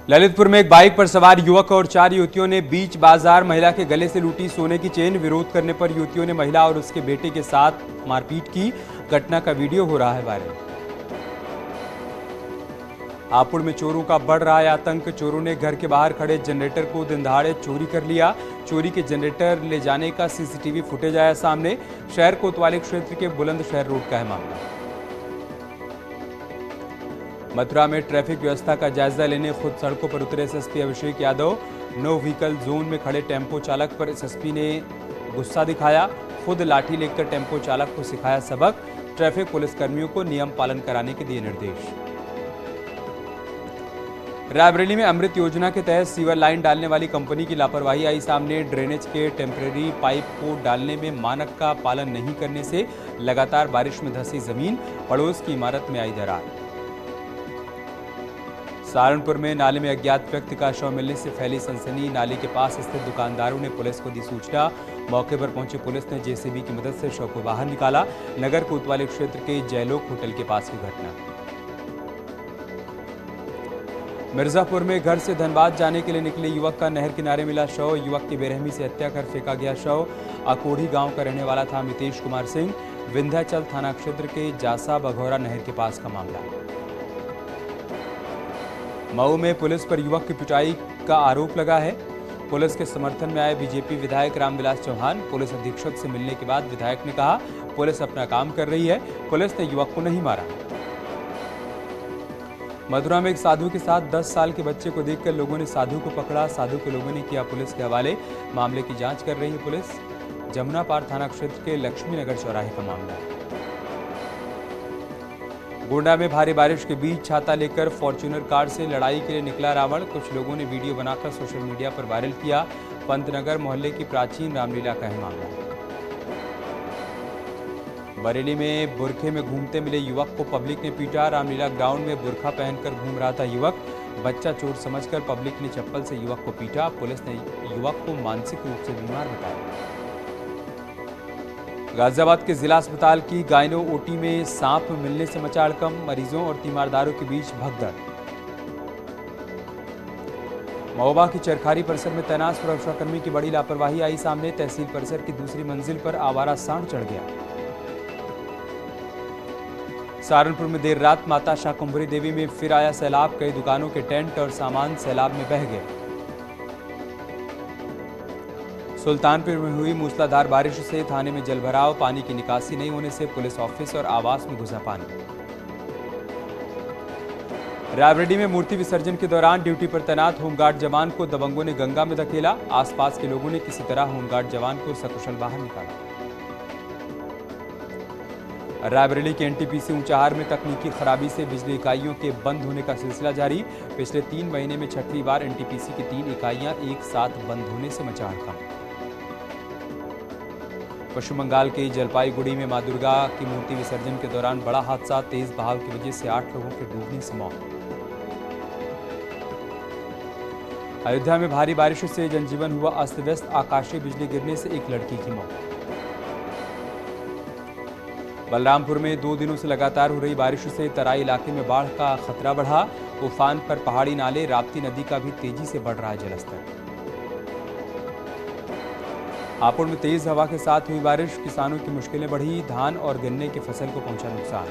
ललितपुर में एक बाइक पर सवार युवक और 4 युवतियों ने बीच बाजार महिला के गले से लूटी सोने की चेन। विरोध करने पर युवतियों ने महिला और उसके बेटे के साथ मारपीट की। घटना का वीडियो हो रहा है वायरल। हापुड़ में चोरों का बढ़ रहा है आतंक। चोरों ने घर के बाहर खड़े जनरेटर को दिन दहाड़े चोरी कर लिया। चोरी के जनरेटर ले जाने का सीसीटीवी फुटेज आया सामने। शहर कोतवाली क्षेत्र के बुलंदशहर रोड का है मामला। मथुरा में ट्रैफिक व्यवस्था का जायजा लेने खुद सड़कों पर उतरे SSP Abhishek Yadav. No vehicle zone में खड़े टेम्पो चालक पर एसएसपी ने गुस्सा दिखाया। खुद लाठी लेकर टेम्पो चालक को सिखाया सबक। ट्रैफिक पुलिसकर्मियों को नियम पालन कराने के दिए निर्देश। रायबरेली में अमृत योजना के तहत सीवर लाइन डालने वाली कंपनी की लापरवाही आई सामने। ड्रेनेज के टेम्परेरी पाइप को डालने में मानक का पालन नहीं करने से लगातार बारिश में धंसी जमीन। पड़ोस की इमारत में आई दरार। सहारनपुर में नाले में अज्ञात व्यक्ति का शव मिलने से फैली सनसनी। नाले के पास स्थित दुकानदारों ने पुलिस को दी सूचना। मौके पर पहुंची पुलिस ने जेसीबी की मदद से शव को बाहर निकाला। नगर कोतवाली क्षेत्र के जयलोक होटल के पास की घटना। मिर्जापुर में घर से धनबाद जाने के लिए निकले युवक का नहर किनारे मिला शव। युवक की बेरहमी से हत्या कर फेंका गया शव। अकोढ़ी गांव का रहने वाला था मितेश कुमार सिंह। विंध्याचल थाना क्षेत्र के जासा बघौरा नहर के पास का मामला। मऊ में पुलिस पर युवक की पिटाई का आरोप लगा है। पुलिस के समर्थन में आए बीजेपी विधायक रामविलास चौहान। पुलिस अधीक्षक से मिलने के बाद विधायक ने कहा पुलिस अपना काम कर रही है, पुलिस ने युवक को नहीं मारा। मथुरा में एक साधु के साथ 10 साल के बच्चे को देखकर लोगों ने साधु को पकड़ा। साधु के लोगों ने किया पुलिस के हवाले। मामले की जांच कर रही है पुलिस। जमुना पार थाना क्षेत्र के लक्ष्मी नगर चौराहे का मामला। गोंडा में भारी बारिश के बीच छाता लेकर फॉर्च्यूनर कार से लड़ाई के लिए निकला रावण। कुछ लोगों ने वीडियो बनाकर सोशल मीडिया पर वायरल किया। पंतनगर मोहल्ले की प्राचीन रामलीला का है मामला। बरेली में बुरखे में घूमते मिले युवक को पब्लिक ने पीटा। रामलीला ग्राउंड में बुरखा पहनकर घूम रहा था युवक। बच्चा चोट समझकर पब्लिक ने चप्पल से युवक को पीटा। पुलिस ने युवक को मानसिक रूप से बीमार बताया। गाजियाबाद के जिला अस्पताल की गायनो ओटी में सांप मिलने से मचा हड़कंप। मरीजों और तीमारदारों के बीच भगदड़। महोबा की चरखारी परिसर में तैनात सुरक्षाकर्मी की बड़ी लापरवाही आई सामने। तहसील परिसर की दूसरी मंजिल पर आवारा सांड चढ़ गया। सहारनपुर में देर रात माता शाकुंभरी देवी में फिर आया सैलाब। कई दुकानों के टेंट और सामान सैलाब में बह गए। सुल्तानपुर में हुई मूसलाधार बारिश से थाने में जलभराव। पानी की निकासी नहीं होने से पुलिस ऑफिस और आवास में घुसा पानी। रायबरेली में मूर्ति विसर्जन के दौरान ड्यूटी पर तैनात होमगार्ड जवान को दबंगों ने गंगा में धकेला। आसपास के लोगों ने किसी तरह होमगार्ड जवान को सकुशल बाहर निकाला। रायबरेली के एनटीपीसी ऊंचाहार में तकनीकी खराबी से बिजली इकाइयों के बंद होने का सिलसिला जारी। पिछले 3 महीने में छठवीं बार एनटीपीसी की 3 इकाइयां एक साथ बंद होने से मचा हड़कंप। पश्चिम बंगाल के जलपाईगुड़ी में मां दुर्गा की मूर्ति विसर्जन के दौरान बड़ा हादसा। तेज बहाव की वजह से 8 लोगों के डूबने से मौत। अयोध्या में भारी बारिश से जनजीवन हुआ अस्त व्यस्त। आकाशीय बिजली गिरने से एक लड़की की मौत। बलरामपुर में 2 दिनों से लगातार हो रही बारिश से तराई इलाके में बाढ़ का खतरा बढ़ा। उफान पर पहाड़ी नाले राप्ती नदी का भी तेजी से बढ़ रहा है जलस्तर। हापुड़ में तेज हवा के साथ हुई बारिश। किसानों की मुश्किलें बढ़ी। धान और गन्ने की फसल को पहुंचा नुकसान।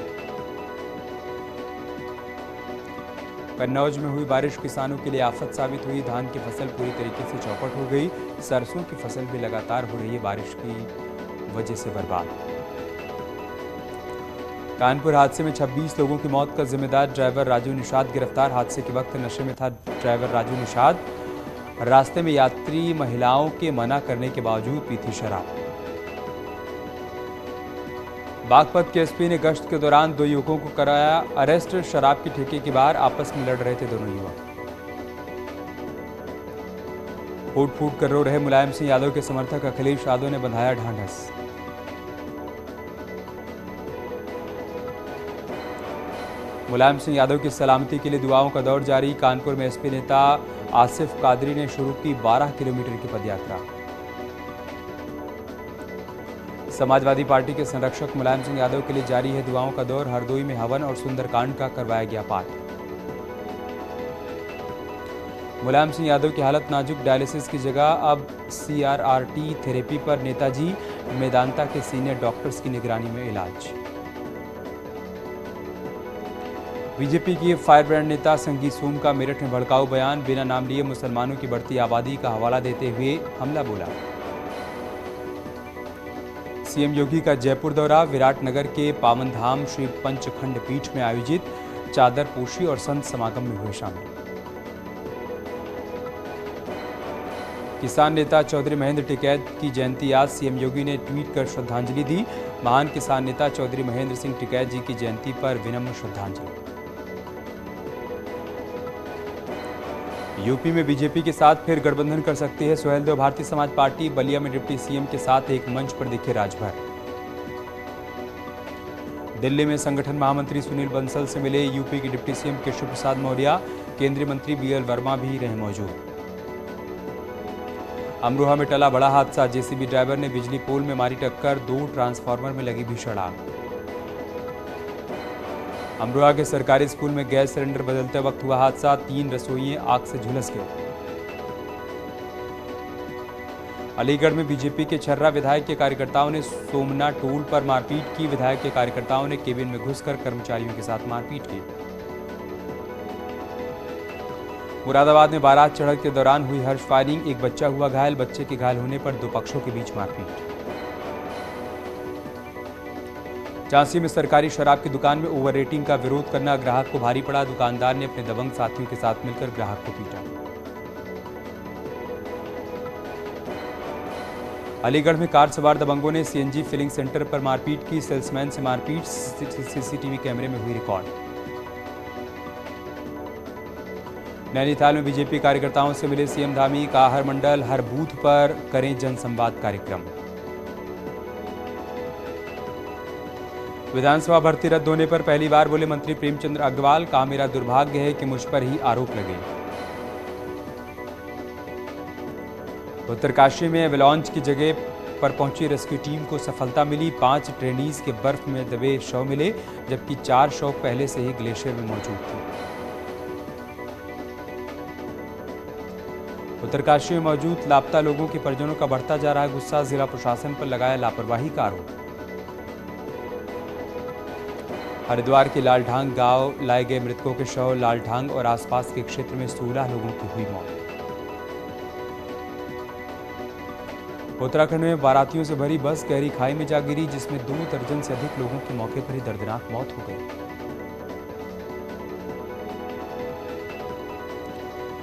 कन्नौज में हुई बारिश किसानों के लिए आफत साबित हुई। धान की फसल पूरी तरीके से चौपट हो गई। सरसों की फसल भी लगातार हो रही है बारिश की वजह से बर्बाद। कानपुर हादसे में 26 लोगों की मौत का जिम्मेदार ड्राइवर राजू निषाद गिरफ्तार। हादसे के वक्त नशे में था ड्राइवर राजू निषाद। रास्ते में यात्री महिलाओं के मना करने के बावजूद पी थी शराब। बागपत के एसपी ने गश्त के दौरान 2 युवकों को कराया अरेस्ट। शराब की ठेके के बाहर आपस में लड़ रहे थे दोनों युवक। फूट फूट कर रो रहे मुलायम सिंह यादव के समर्थक अखिलेश यादव ने बंधाया ढांढस। मुलायम सिंह यादव की सलामती के लिए दुआओं का दौर जारी। कानपुर में एसपी नेता आसिफ कादरी ने शुरू की 12 किलोमीटर की पदयात्रा। समाजवादी पार्टी के संरक्षक मुलायम सिंह यादव के लिए जारी है दुआओं का दौर। हरदोई में हवन और सुंदरकांड का करवाया गया पाठ। मुलायम सिंह यादव की हालत नाजुक, डायलिसिस की जगह अब CRRT थेरेपी पर नेताजी मेदांता के सीनियर डॉक्टर्स की निगरानी में इलाज। बीजेपी की फायर ब्रांड नेता संगीत सोम का मेरठ में भड़काऊ बयान, बिना नाम लिए मुसलमानों की बढ़ती आबादी का हवाला देते हुए हमला बोला। सीएम योगी का जयपुर दौरा, विराटनगर के पावन धाम श्री पंचखंड पीठ में आयोजित चादर पोशी और संत समागम में हुए शामिल। किसान नेता चौधरी महेंद्र टिकैत की जयंती आज, सीएम योगी ने ट्वीट कर श्रद्धांजलि दी। महान किसान नेता चौधरी महेंद्र सिंह टिकैत जी की जयंती पर विनम्र श्रद्धांजलि। यूपी में बीजेपी के साथ फिर गठबंधन कर सकती है सुहेलदेव, भारतीय समाज पार्टी। बलिया में डिप्टी सीएम के साथ एक मंच पर दिखे राजभर। दिल्ली में संगठन महामंत्री सुनील बंसल से मिले यूपी के डिप्टी सीएम केशव प्रसाद मौर्य, केंद्रीय मंत्री BL वर्मा भी रहे मौजूद। अमरोहा में टला बड़ा हादसा, जेसीबी ड्राइवर ने बिजली पोल में मारी टक्कर, 2 ट्रांसफार्मर में लगी भीषण आग। अमरोहा के सरकारी स्कूल में गैस सिलेंडर बदलते वक्त हुआ हादसा, 3 रसोइये आग से झुलस गए। अलीगढ़ में बीजेपी के छर्रा विधायक के कार्यकर्ताओं ने सोमना टोल पर मारपीट की, विधायक के कार्यकर्ताओं ने केबिन में घुसकर कर्मचारियों के साथ मारपीट की। मुरादाबाद में बारात चढ़त के दौरान हुई हर्ष फायरिंग, एक बच्चा हुआ घायल, बच्चे के घायल होने पर 2 पक्षों के बीच मारपीट। झांसी में सरकारी शराब की दुकान में ओवर रेटिंग का विरोध करना ग्राहक को भारी पड़ा, दुकानदार ने अपने दबंग साथियों के साथ मिलकर ग्राहक को पीटा। अलीगढ़ में कार सवार दबंगों ने CNG फिलिंग सेंटर पर मारपीट की, सेल्समैन से मारपीट, CCTV कैमरे में हुई रिकॉर्ड। नैनीताल में बीजेपी कार्यकर्ताओं से मिले सीएम धामी, कहा हर मंडल हर बूथ पर करें जनसंवाद कार्यक्रम। विधानसभा भर्ती रद्द होने पर पहली बार बोले मंत्री प्रेमचंद्र अग्रवाल, कहा मेरा दुर्भाग्य है कि मुझ पर ही आरोप लगे। उत्तरकाशी में एवलांच की जगह पर पहुंची रेस्क्यू टीम को सफलता मिली, 5 ट्रेनीज के बर्फ में दबे शव मिले, जबकि 4 शव पहले से ही ग्लेशियर में मौजूद थे। उत्तरकाशी में मौजूद लापता लोगों के परिजनों का बढ़ता जा रहा है गुस्सा, जिला प्रशासन पर लगाया लापरवाही का आरोप। हरिद्वार के लालढांग गांव लाए गए मृतकों के शव, लालढांग और आसपास के क्षेत्र में 16 लोगों की हुई मौत। उत्तराखंड में बारातियों से भरी बस गहरी खाई में जा गिरी, जिसमें 2 दर्जन से अधिक लोगों की मौके पर ही दर्दनाक मौत हो गई।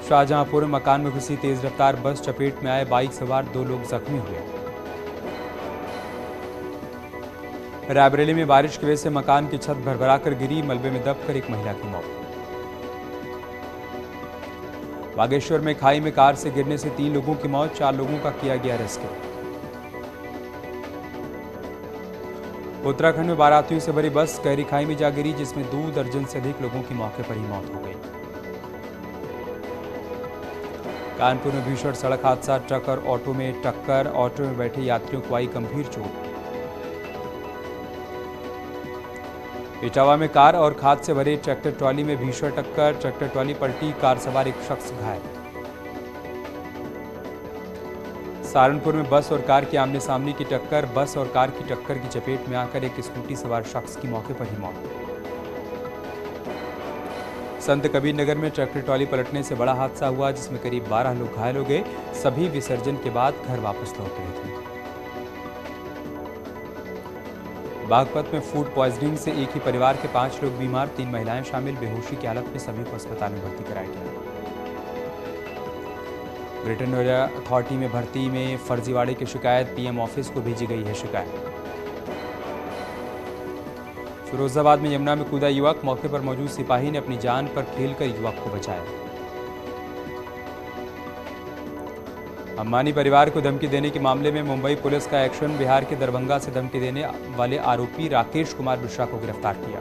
शाहजहांपुर में मकान में घुसी तेज रफ्तार बस, चपेट में आए बाइक सवार 2 लोग जख्मी हुए। रायबरेली में बारिश की वजह से मकान की छत भरभराकर गिरी, मलबे में दबकर एक महिला की मौत। बागेश्वर में खाई में कार से गिरने से 3 लोगों की मौत, 4 लोगों का किया गया रेस्क्यू। उत्तराखंड में बारातियों से भरी बस गहरी खाई में जा गिरी, जिसमें 2 दर्जन से अधिक लोगों की मौके पर ही मौत हो गई। कानपुर में भीषण सड़क हादसा, ट्रक और ऑटो में टक्कर, ऑटो में बैठे यात्रियों को आई गंभीर चोट। इटावा में कार और खाद से भरे ट्रैक्टर ट्रॉली में भीषण टक्कर, ट्रैक्टर ट्रॉली पलटी, कार सवार एक शख्स घायल। सहारनपुर में बस और कार की आमने सामने की टक्कर, बस और कार की टक्कर की चपेट में आकर एक स्कूटी सवार शख्स की मौके पर ही मौत। संत कबीर नगर में ट्रैक्टर ट्रॉली पलटने से बड़ा हादसा हुआ, जिसमें करीब 12 लोग घायल हो गए, सभी विसर्जन के बाद घर वापस लौट रहे थे। बागपत में फूड पॉइजनिंग से एक ही परिवार के 5 लोग बीमार, 3 महिलाएं शामिल, बेहोशी की हालत में सभी को अस्पताल में भर्ती कराया गया। ग्रेटर नोएडा अथॉरिटी में भर्ती में फर्जीवाड़े की शिकायत, PM ऑफिस को भेजी गई है शिकायत। फिरोजाबाद में यमुना में कूदा युवक, मौके पर मौजूद सिपाही ने अपनी जान पर खेलकर युवक को बचाया। अंबानी परिवार को धमकी देने के मामले में मुंबई पुलिस का एक्शन, बिहार के दरभंगा से धमकी देने वाले आरोपी राकेश कुमार मिश्रा को गिरफ्तार किया।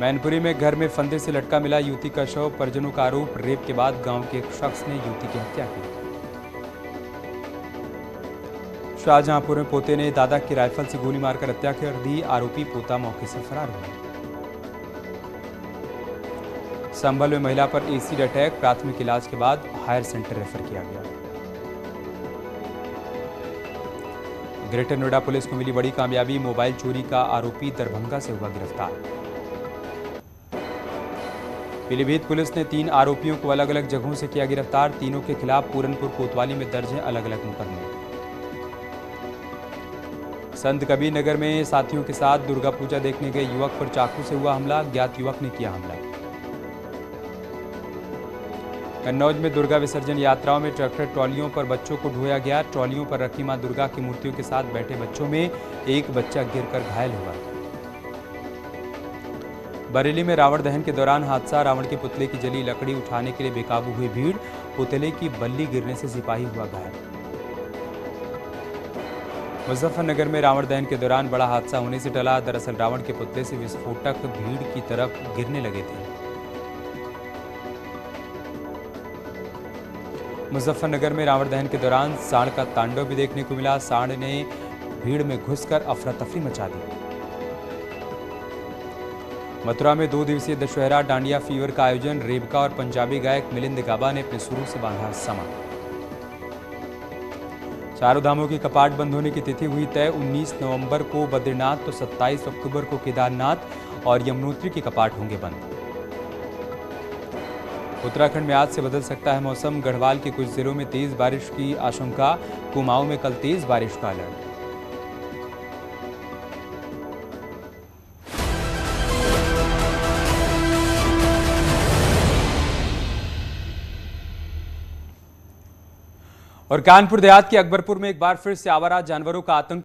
मैनपुरी में घर में फंदे से लटका मिला युवती का शव, परिजनों का आरोप, रेप के बाद गांव के एक शख्स ने युवती की हत्या की। शाहजहांपुर में पोते ने दादा की राइफल से गोली मारकर हत्या कर दी, आरोपी पोता मौके से फरार हुआ। संभल में महिला पर एसिड अटैक, प्राथमिक इलाज के बाद हायर सेंटर रेफर किया गया। ग्रेटर नोएडा पुलिस को मिली बड़ी कामयाबी, मोबाइल चोरी का आरोपी दरभंगा से हुआ गिरफ्तार। पीलीभीत पुलिस ने 3 आरोपियों को अलग अलग जगहों से किया गिरफ्तार। तीनों के खिलाफ पूरनपुर कोतवाली में दर्ज हैं अलग अलग मुकदमे। संत कबीर नगर में साथियों के साथ दुर्गा पूजा देखने गए युवक पर चाकू से हुआ हमला, ज्ञात युवक ने किया हमला। कन्नौज में दुर्गा विसर्जन यात्राओं में ट्रैक्टर ट्रॉलियों पर बच्चों को ढोया गया। ट्रॉलियों पर रखी मां दुर्गा की मूर्तियों के साथ बैठे बच्चों में एक बच्चा गिरकर घायल हुआ। बरेली में रावण दहन के दौरान हादसा, रावण के पुतले की जली लकड़ी उठाने के लिए बेकाबू हुई भीड़, पुतले की बल्ली गिरने से सिपाही हुआ घायल। मुजफ्फरनगर में रावण दहन के दौरान बड़ा हादसा होने से टला। दरअसल रावण के पुतले से विस्फोटक भीड़ की तरफ गिरने लगे थे। मुजफ्फरनगर में रावण दहन के दौरान सांड का तांडव भी देखने को मिला। सांड ने भीड़ में घुसकर अफरा तफरी मचा दी। मथुरा में 2 दिवसीय दशहरा डांडिया फीवर का आयोजन, रेबका और पंजाबी गायक मिलिंद गाबा ने अपने सुरों से बांधा समा। चारों धामों की कपाट बंद होने की तिथि हुई तय। 19 नवंबर को बद्रीनाथ तो 27 अक्टूबर को केदारनाथ और यमुनोत्री के कपाट होंगे बंद। उत्तराखंड में आज से बदल सकता है मौसम, गढ़वाल के कुछ जिलों में तेज बारिश की आशंका। कुमाऊं में कल तेज बारिश का अलर्ट। और कानपुर देहात के अकबरपुर में एक बार फिर से आवारा जानवरों का आतंक